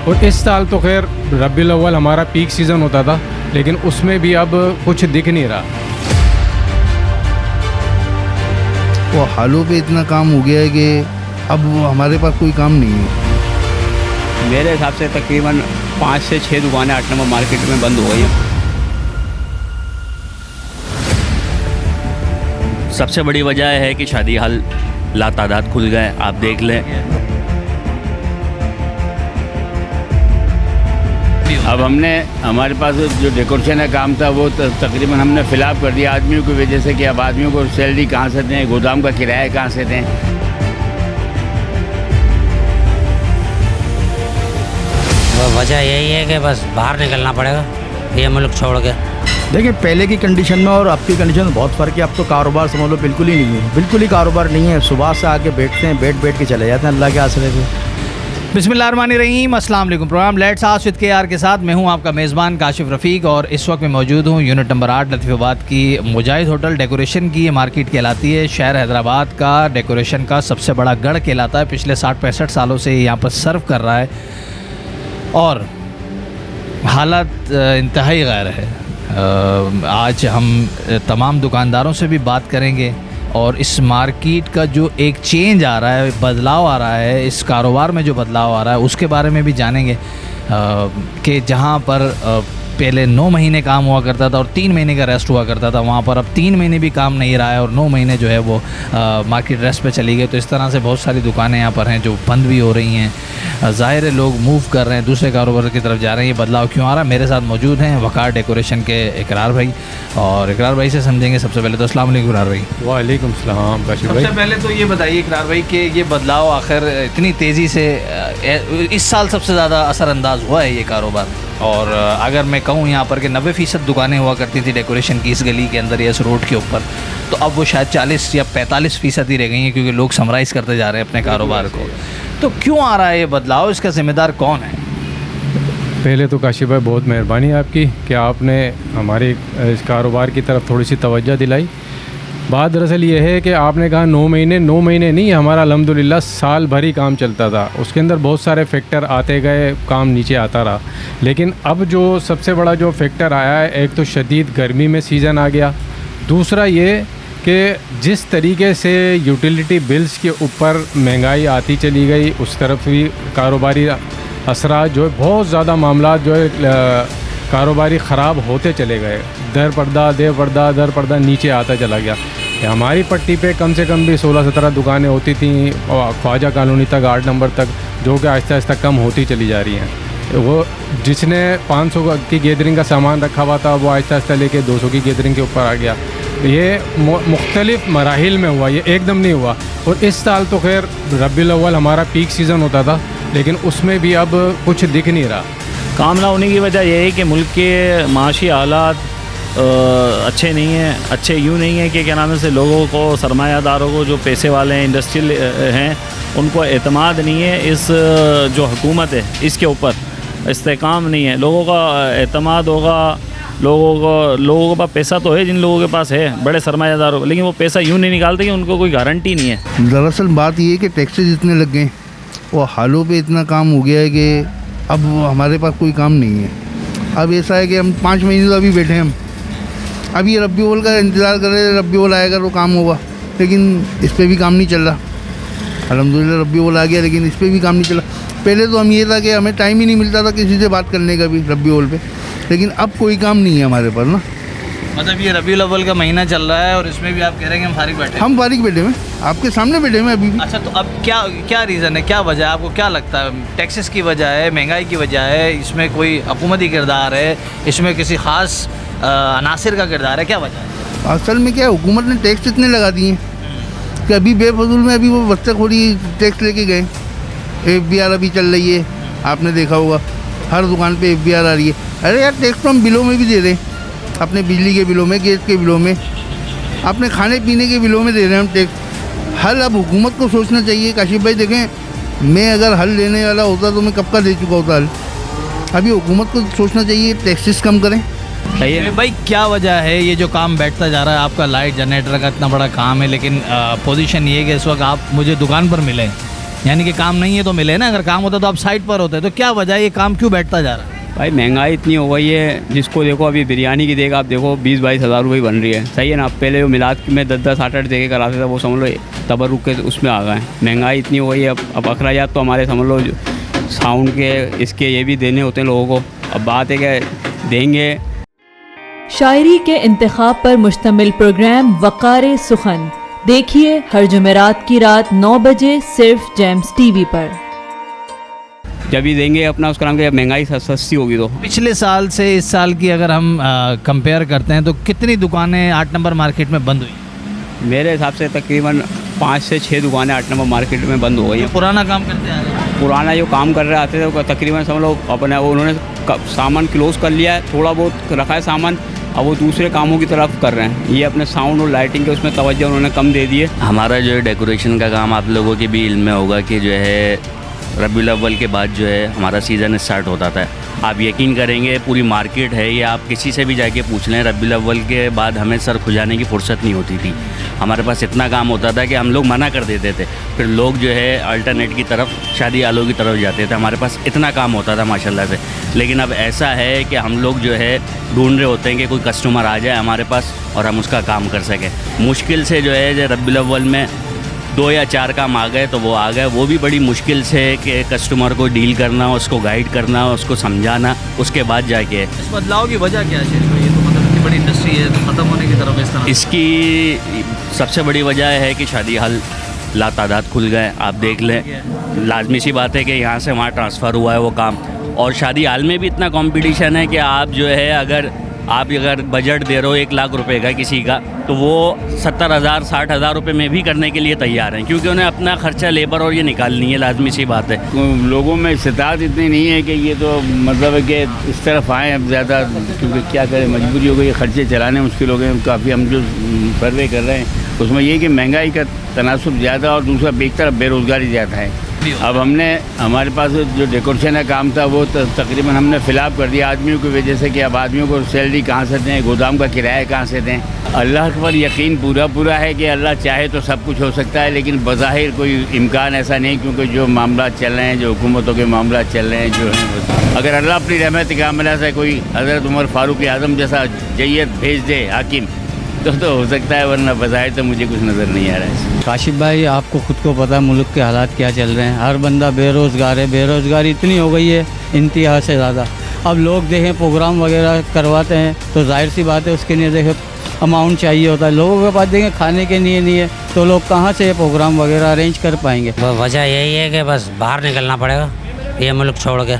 और इस साल तो खैर रबीउल अव्वल हमारा पीक सीज़न होता था, लेकिन उसमें भी अब कुछ दिख नहीं रहा। वो हालों पे इतना काम हो गया है कि अब हमारे पास कोई काम नहीं है। मेरे हिसाब से तकरीबन 5 से 6 दुकानें 8 नंबर मार्केट में बंद हो गई हैं। सबसे बड़ी वजह है कि शादी हाल लातादाद खुल गए, आप देख लें। अब हमारे पास जो डेकोरेशन का काम था वो तकरीबन हमने फिलहाल कर दिया आदमियों की वजह से कि अब आदमियों को सैलरी कहाँ से दें, गोदाम का किराया कहाँ से दें। वजह यही है कि बस बाहर निकलना पड़ेगा ये मुल्क छोड़ के। देखिए पहले की कंडीशन में और अब की कंडीशन में बहुत फ़र्क है। अब तो कारोबार समझ लो बिल्कुल ही नहीं है, बिल्कुल ही कारोबार नहीं है। सुबह से आके बैठते हैं, बैठ के चले जाते हैं अल्लाह के आसरे पे। बिस्मिल्लाहिर्रहमानिर्रहीम, अस्सलाम वालेकुम। Program let's ask with KR के साथ मैं हूं आपका मेज़बान काशिफ रफ़ीक और इस वक्त मैं मौजूद हूं यूनिट नंबर 8 लतीफ़ाबाद की मुजाहिद होटल डेकोरेशन की ये मार्केट कहलाती है। शहर हैदराबाद का डेकोरेशन का सबसे बड़ा गढ़ कहलाता है। पिछले 60-65 सालों से यहाँ पर सर्व कर रहा है और हालात इंतहाई गैर है। आज हम तमाम दुकानदारों से भी बात करेंगे और इस मार्केट का जो एक चेंज आ रहा है, बदलाव आ रहा है, इस कारोबार में जो बदलाव आ रहा है उसके बारे में भी जानेंगे कि जहां पर पहले 9 महीने काम हुआ करता था और 3 महीने का रेस्ट हुआ करता था, वहाँ पर अब 3 महीने भी काम नहीं रहा है और 9 महीने जो है वो मार्केट रेस्ट पे चली गई। तो इस तरह से बहुत सारी दुकानें यहाँ पर हैं जो बंद भी हो रही हैं। ज़ाहिर है लोग मूव कर रहे हैं, दूसरे कारोबार की तरफ जा रहे हैं। ये बदलाव क्यों आ रहा है? मेरे साथ मौजूद हैं वकार डेकोरेशन के इकरार भाई, और इकरार भाई से समझेंगे। सबसे पहले तो अस्सलाम वालेकुम इकरार भाई। वालेकुम सलाम काशिफ भाई। सबसे पहले तो ये बताइए इकरार भाई कि ये बदलाव आखिर इतनी तेज़ी से इस साल सबसे ज़्यादा असरअंदाज हुआ है ये कारोबार, और अगर मैं कहूँ यहाँ पर कि 90% दुकानें हुआ करती थी डेकोरेशन की इस गली के अंदर या इस रोड के ऊपर, तो अब वो शायद 40 या 45% ही रह गई हैं क्योंकि लोग समराइज़ करते जा रहे हैं अपने कारोबार को। तो क्यों आ रहा है ये बदलाव? इसका ज़िम्मेदार कौन है? पहले तो काशिफ भाई बहुत मेहरबानी आपकी कि आपने हमारे इस कारोबार की तरफ थोड़ी सी तवज्जो दिलाई। बात दरअसल ये है कि आपने कहा 9 महीने नहीं, हमारा अल्हम्दुलिल्लाह साल भर ही काम चलता था। उसके अंदर बहुत सारे फैक्टर आते गए, काम नीचे आता रहा। लेकिन अब जो सबसे बड़ा जो फैक्टर आया है, एक तो शदीद गर्मी में सीज़न आ गया, दूसरा ये कि जिस तरीके से यूटिलिटी बिल्स के ऊपर महंगाई आती चली गई, उस तरफ भी कारोबारी असरात जो है बहुत ज़्यादा मामला जो है कारोबारी ख़राब होते चले गए। दर पर्दा नीचे आता चला गया। हमारी पट्टी पे कम से कम भी 16-17 दुकानें होती थी और ख्वाजा कॉलोनी तक 8 नंबर तक, जो कि आहिस्ता आहिस्ता कम होती चली जा रही हैं। वो जिसने 500 की गैदरिंग का सामान रखा हुआ था वो आहिस्ता आहिस्ता लेके 200 की गैदरिंग के ऊपर आ गया। ये मुख्तलिफ मराहिल में हुआ, ये एकदम नहीं हुआ। और इस साल तो खैर रबीउल अव्वल हमारा पीक सीज़न होता था, लेकिन उसमें भी अब कुछ दिख नहीं रहा। काम ना होने की वजह यह है कि मुल्क के माशी हालात अच्छे नहीं हैं। अच्छे यूँ नहीं है कि क्या नाम है से लोगों को, सरमायादारों को, जो पैसे वाले हैं, इंडस्ट्रियल हैं, उनको एतमाद नहीं है इस जो हुकूमत है इसके ऊपर, इस्तेकाम नहीं है। लोगों का एतमाद होगा, लोगों के पास पैसा तो है, जिन लोगों के पास है बड़े सरमायादारों, लेकिन वो पैसा यूँ नहीं निकालते कि उनको कोई गारंटी नहीं है। दरअसल बात ये है कि टैक्सेस इतने लग गए और हालों पे इतना काम हो गया है कि अब हमारे पास कोई काम नहीं है। अब ऐसा है कि हम 5 महीने तो अभी बैठे हैं, हम अब ये रबीउल का इंतज़ार कर रहे हैं, रबीउल आएगा तो काम होगा, लेकिन इस पर भी काम नहीं चल रहा। अल्हम्दुलिल्लाह रबीउल आ गया, लेकिन इस पर भी काम नहीं चला। पहले तो हम ये था कि हमें टाइम ही नहीं मिलता था किसी से बात करने का भी रबीउल पे, लेकिन अब कोई काम नहीं है हमारे पास ना। मतलब ये रबीउल अव्वल का महीना चल रहा है और इसमें भी आप कह रहे हैं कि हम फारिग बैठे हैं? हम फारिग बैठे हैं, आपके सामने बैठे हैं अभी भी। अच्छा, तो अब क्या रीज़न है, क्या वजह है? आपको क्या लगता है? टैक्सेस की वजह है, महंगाई की वजह है, इसमें कोई हुकूमती किरदार है, इसमें किसी ख़ास अनासिर का किरदार है, क्या वजह है? असल में क्या है, हुकूमत ने टैक्स इतने लगा दिए हैं कि अभी बेफजूल में अभी वो बस्तेखोरी टैक्स लेके गए। FBR अभी चल रही है, आपने देखा होगा हर दुकान पे FBR आ रही है। अरे यार, टैक्स तो हम बिलों में भी दे रहे हैं, अपने बिजली के बिलों में, गैस के बिलों में, अपने खाने पीने के बिलों में दे रहे हैं हम टैक्स। हल अब हुकूमत को सोचना चाहिए। काशिफ भाई देखें, मैं अगर हल लेने वाला होता तो मैं कब का दे चुका होता हल। अभी हुकूमत को सोचना चाहिए, टैक्सेस कम करें। भाई क्या वजह है ये जो काम बैठता जा रहा है? आपका लाइट जनरेटर का इतना बड़ा काम है, लेकिन पोजीशन ये है कि इस वक्त आप मुझे दुकान पर मिले, यानी कि काम नहीं है तो मिले ना, अगर काम होता तो आप साइड पर होते, तो क्या वजह है, ये काम क्यों बैठता जा रहा है? भाई महंगाई इतनी हो गई है, जिसको देखो अभी बिरयानी की देगा, आप देखो 20-22 हज़ार रुपये बन रही है, सही है ना। पहले जो मिलाद में 10-10 8-8 देके कराते थे, वो समझ लो तबरुक के उसमें आ गए। महंगाई इतनी हो गई है, अब अखराजात तो हमारे समझ लो साउंड के इसके ये भी देने होते हैं लोगों को। अब बात है कि देंगे। शायरी के इंतखाब पर मुश्तमिल प्रोग्राम वक़ार सुखन देखिए हर जुमेरात की रात 9 बजे सिर्फ जेम्स टीवी पर। जब भी देंगे अपना उसका नाम, महंगाई सस्ती होगी तो। पिछले साल से इस साल की अगर हम कंपेयर करते हैं तो कितनी दुकानें 8 नंबर मार्केट में बंद हुई? मेरे हिसाब से तकरीबन 5 से 6 दुकानें 8 नंबर मार्केट में बंद हो गई हैं। पुराना काम करते आ रहे हैं, पुराना जो काम कर रहे आते थे वो तकरीबन समझ लो अपने वो उन्होंने सामान क्लोज़ कर लिया है, थोड़ा बहुत रखा है सामान, अब वो दूसरे कामों की तरफ कर रहे हैं। ये अपने साउंड और लाइटिंग के उसमें तवज्जो उन्होंने कम दे दी है। हमारा जो है डेकोरेशन का काम, आप लोगों के भी इल्म में होगा कि जो है रबीउल अव्वल के बाद जो है हमारा सीज़न स्टार्ट होता था। आप यकीन करेंगे पूरी मार्केट है, या आप किसी से भी जाके पूछ लें, रबीउल अव्वल के बाद हमें सर खुजाने की फुर्सत नहीं होती थी। हमारे पास इतना काम होता था कि हम लोग मना कर देते थे, फिर लोग जो है अल्टरनेट की तरफ, शादी आलों की तरफ जाते थे। हमारे पास इतना काम होता था माशाल्लाह से। लेकिन अब ऐसा है कि हम लोग जो है ढूंढ रहे होते हैं कि कोई कस्टमर आ जाए हमारे पास और हम उसका काम कर सकें। मुश्किल से जो है रबीउल अव्वल में 2 या 4 काम आ गए तो वो आ गए, वो भी बड़ी मुश्किल से कि कस्टमर को डील करना, उसको गाइड करना, उसको समझाना, उसके बाद जाके। इस बदलाव की वजह क्या है? ये तो मतलब इतनी बड़ी इंडस्ट्री है तो ख़त्म होने की तरफ इस तरह। इसकी सबसे बड़ी वजह है कि शादी हाल लातादाद खुल गए। आप देख लें, लाजमी सी बात है कि यहाँ से वहाँ ट्रांसफ़र हुआ है वो काम, और शादी हाल में भी इतना कंपटीशन है कि आप जो है अगर बजट दे रहे हो 1 लाख रुपए का किसी का, तो वो 70,000 60,000 रुपये में भी करने के लिए तैयार हैं, क्योंकि उन्हें अपना खर्चा लेबर और ये निकालनी है, लाजमी सी बात है। लोगों में इस्तात इतनी नहीं है कि ये तो मतलब है कि इस तरफ आएँ अब ज़्यादा, क्योंकि क्या करें, मजबूरी हो गई, खर्चे चलाने मुश्किल हो गए। काफ़ी हम जो सर्वे कर रहे हैं उसमें ये कि महंगाई का तनासुब ज़्यादा और दूसरा एक तरफ बेरोज़गारी ज़्यादा है। अब हमारे पास जो डेकोरेशन का काम था वो तकरीबन हमने फिलहाल कर दिया आदमियों की वजह से कि अब आदमियों को सैलरी कहाँ से दें, गोदाम का किराया कहाँ से दें। अल्लाह पर यकीन पूरा है कि अल्लाह चाहे तो सब कुछ हो सकता है, लेकिन बज़ाहिर कोई इम्कान ऐसा नहीं, क्योंकि जो मामला चल रहे हैं, जो हुकूमतों के मामला चल रहे हैं जो हैं, अगर अल्लाह अपनी रहमत कामिला से कोई हज़रत उमर फ़ारूक आज़म जैसा जैयद भेज दे हाकिम तो हो सकता है, वरना बज़ाहिर तो मुझे कुछ नज़र नहीं आ रहा है। काशिफ भाई, आपको खुद को पता है मुल्क के हालात क्या चल रहे हैं, हर बंदा बेरोज़गार है, बेरोज़गारी इतनी हो गई है इंतहा से ज़्यादा। अब लोग देखें प्रोग्राम वगैरह करवाते हैं तो जाहिर सी बात है उसके लिए देखें अमाउंट चाहिए होता है, लोगों के पास देखें खाने के लिए नहीं है, तो लोग कहाँ से प्रोग्राम वगैरह अरेंज कर पाएंगे? वजह यही है कि बस बाहर निकलना पड़ेगा ये मुल्क छोड़ के,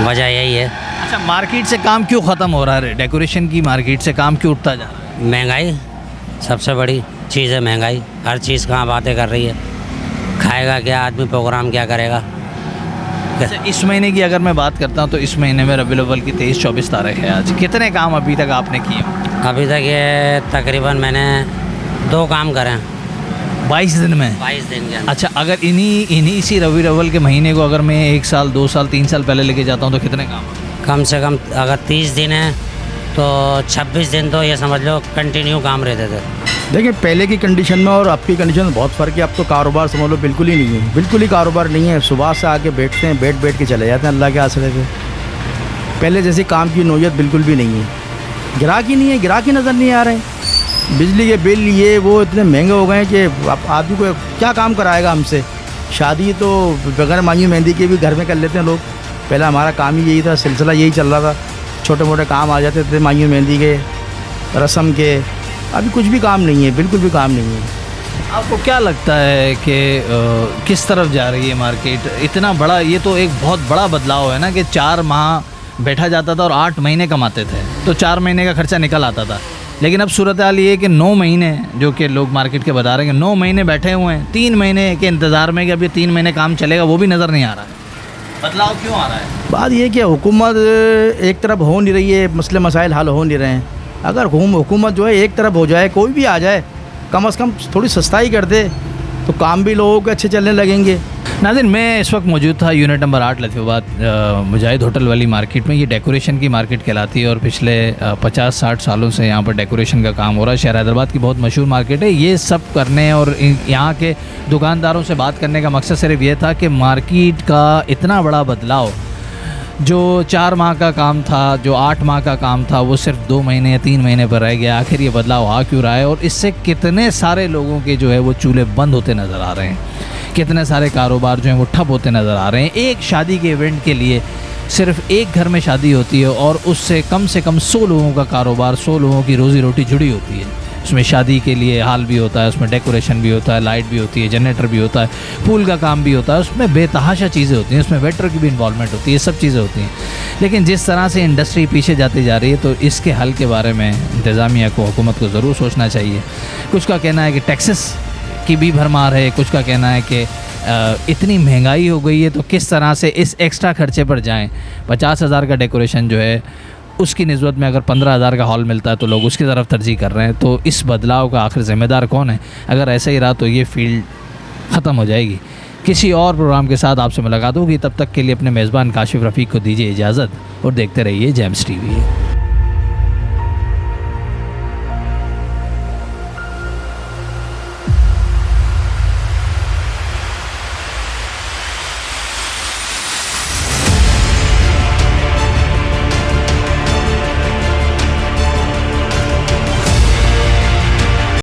वजह यही है। अच्छा, मार्केट से काम क्यों ख़त्म हो रहा है? डेकोरेशन की मार्केट से काम क्यों उठता जा रहा है? महंगाई सबसे बड़ी चीज़ है, महंगाई। हर चीज़ कहाँ बातें कर रही है, खाएगा क्या आदमी, प्रोग्राम क्या करेगा। अच्छा, इस महीने की अगर मैं बात करता हूँ तो इस महीने में रबीउल अव्वल की 23-24 तारीख है आज, कितने काम अभी तक आपने किए? अभी तक ये तकरीबन मैंने 2 काम करे हैं 22 दिन में। 22 दिन के अंदर। अच्छा, अगर इन्हीं इसी रबीउल अव्वल के महीने को अगर मैं 1 साल 2 साल 3 साल पहले लेके जाता हूँ तो कितने काम? कम से कम अगर 30 दिन है तो 26 दिन तो ये समझ लो कंटिन्यू काम रहते थे। देखिए, पहले की कंडीशन में और अब की कंडीशन में बहुत फ़र्क है। अब तो कारोबार समझ लो बिल्कुल ही नहीं है, बिल्कुल ही कारोबार नहीं है। सुबह से आके बैठते हैं, बैठ के चले जाते हैं अल्लाह के आसरे से। पहले जैसी काम की नोयत बिल्कुल भी नहीं है, ग्राहक ही नहीं है, ग्राहक ही नज़र नहीं आ रहे हैं। बिजली के बिल ये वो इतने महंगे हो गए हैं कि आदमी को क्या काम कराएगा हमसे। शादी तो बगैर मांगी मेहंदी के भी घर में कर लेते हैं लोग। पहले हमारा काम ही यही था, सिलसिला यही चल रहा था, छोटे मोटे काम आ जाते थे मांगी मेहंदी के, रस्म के। अभी कुछ भी काम नहीं है, बिल्कुल भी काम नहीं है। आपको क्या लगता है कि किस तरफ जा रही है मार्केट? इतना बड़ा, ये तो एक बहुत बड़ा बदलाव है ना कि 4 माह बैठा जाता था और 8 महीने कमाते थे, तो 4 महीने का खर्चा निकल आता था। लेकिन अब सूरत हाल ये है कि 9 महीने, जो कि लोग मार्केट के बता रहे हैं कि 9 महीने बैठे हुए हैं, 3 महीने के इंतज़ार में कि अभी 3 महीने काम चलेगा, वो भी नज़र नहीं आ रहा है। बदलाव क्यों आ रहा है? बात ये कि हुकूमत एक तरफ हो नहीं रही है, मसले मसाइल हल हो नहीं रहे हैं। अगर हुकूमत जो है एक तरफ हो जाए, कोई भी आ जाए, कम से कम थोड़ी सस्ताई कर दे, तो काम भी लोगों के अच्छे चलने लगेंगे। नाज़रीन, मैं इस वक्त मौजूद था यूनिट नंबर 8 लतीफ़ाबाद मुजाहिद होटल वाली मार्केट में। ये डेकोरेशन की मार्केट कहलाती है और पिछले 50-60 सालों से यहाँ पर डेकोरेशन का काम हो रहा है। शहर हैदराबाद की बहुत मशहूर मार्केट है। ये सब करने और यहाँ के दुकानदारों से बात करने का मकसद सिर्फ ये था कि मार्केट का इतना बड़ा बदलाव, जो 4 माह का काम था, जो 8 माह का काम था, वो सिर्फ 2 महीने या 3 महीने पर रह गया। आखिर ये बदलाव आ क्यों रहा है और इससे कितने सारे लोगों के जो है वो चूल्हे बंद होते नज़र आ रहे हैं, कितने सारे कारोबार जो हैं वो ठप होते नज़र आ रहे हैं। एक शादी के इवेंट के लिए सिर्फ एक घर में शादी होती है और उससे कम 100 लोगों का कारोबार, 100 लोगों की रोज़ी रोटी जुड़ी होती है। उसमें शादी के लिए हाल भी होता है, उसमें डेकोरेशन भी होता है, लाइट भी होती है, जनरेटर भी होता है, फूल का काम भी होता है, उसमें बेतहाशा चीज़ें होती हैं, उसमें वेटर की भी इन्वॉल्वमेंट होती है, सब चीज़ें होती हैं। लेकिन जिस तरह से इंडस्ट्री पीछे जाती जा रही है तो इसके हल के बारे में इंतज़ामिया को, हुकूमत को ज़रूर सोचना चाहिए। कुछ का कहना है कि टैक्सेस की भी भरमार है, कुछ का कहना है कि इतनी महंगाई हो गई है तो किस तरह से इस एक्स्ट्रा खर्चे पर जाएं। 50,000 का डेकोरेशन जो है उसकी निस्बत में अगर 15,000 का हॉल मिलता है तो लोग उसकी तरफ तरजीह कर रहे हैं। तो इस बदलाव का आखिर ज़िम्मेदार कौन है? अगर ऐसे ही रहा तो ये फील्ड ख़त्म हो जाएगी। किसी और प्रोग्राम के साथ आपसे मुलाकात होगी, तब तक के लिए अपने मेज़बान काशिफ़ रफ़ीक को दीजिए इजाज़त और देखते रहिए जेम्स टीवी।